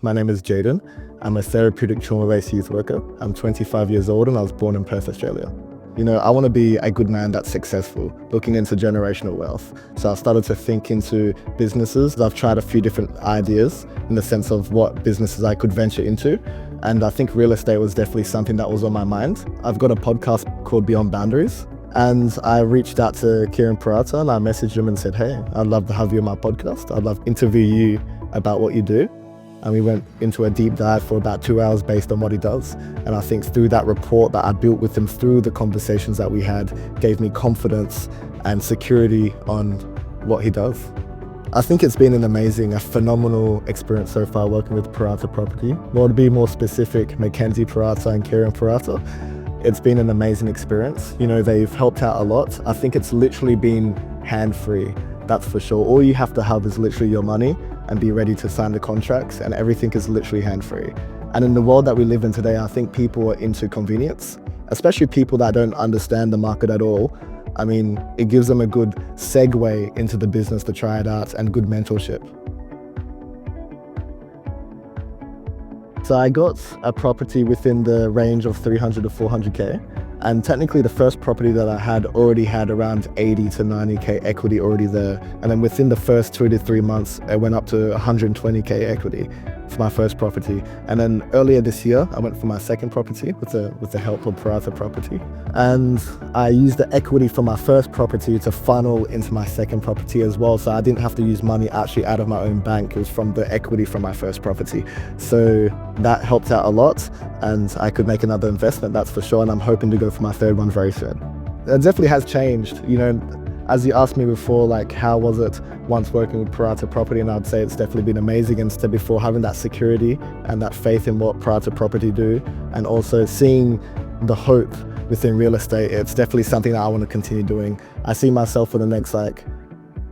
My name is Jaiden. I'm a therapeutic trauma-based youth worker. I'm 25 years old and I was born in Perth, Australia. I want to be a good man that's successful, looking into generational wealth. So I started to think into businesses. I've tried a few different ideas in the sense of what businesses I could venture into. And I think real estate was definitely something that was on my mind. I've got a podcast called Beyond Boundaries. And I reached out to Kieran Parata and I messaged him and said, hey, I'd love to have you on my podcast. I'd love to interview you about what you do. And we went into a deep dive for about 2 hours based on what he does. And I think through that rapport that I built with him, through the conversations that we had, gave me confidence and security on what he does. I think it's been a phenomenal experience so far working with Parata Property. Well, to be more specific, Mackenzie Parata and Kieran Parata. It's been an amazing experience. They've helped out a lot. I think it's literally been hand-free, that's for sure. All you have to have is literally your money and be ready to sign the contracts, and everything is literally hand-free. And in the world that we live in today, I think people are into convenience, especially people that don't understand the market at all. I mean, it gives them a good segue into the business to try it out and good mentorship. So I got a property within the range of 300 to 400K. And technically the first property that I had already had around 80 to 90K equity already there. And then within the first 2 to 3 months, it went up to 120K equity for my first property. And then earlier this year, I went for my second property with the help of Parata Property. And I used the equity from my first property to funnel into my second property as well. So I didn't have to use money actually out of my own bank. It was from the equity from my first property. So that helped out a lot and I could make another investment, that's for sure. And I'm hoping to go for my third one very soon. It definitely has changed. As you asked me before, like how was it once working with Parata Property, and I'd say it's definitely been amazing. And step before having that security and that faith in what Parata Property do, and also seeing the hope within real estate, it's definitely something that I want to continue doing. I see myself for the next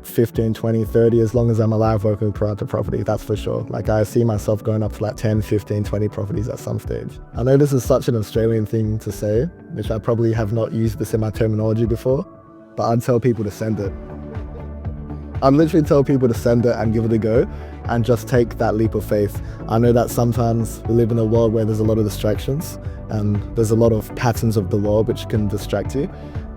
15, 20, 30, as long as I'm alive working with Parata Property, that's for sure. I see myself going up to 10, 15, 20 properties at some stage. I know this is such an Australian thing to say, which I probably have not used this in my terminology before, but I'd tell people to send it. I'd literally tell people to send it and give it a go and just take that leap of faith. I know that sometimes we live in a world where there's a lot of distractions and there's a lot of patterns of the world which can distract you.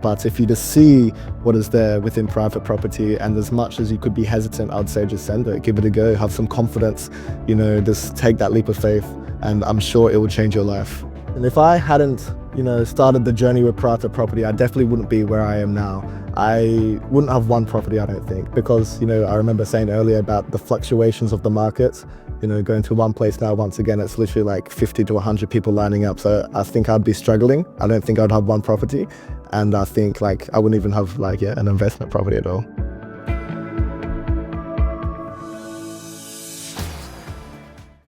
But if you just see what is there within private property, and as much as you could be hesitant, I'd say just send it, give it a go, have some confidence, just take that leap of faith, and I'm sure it will change your life. And if I hadn't, started the journey with Parata Property, I definitely wouldn't be where I am now. I wouldn't have one property, I don't think, because, I remember saying earlier about the fluctuations of the market. Going to one place now, once again, it's literally 50 to 100 people lining up. So I think I'd be struggling. I don't think I'd have one property. And I think I wouldn't even have an investment property at all.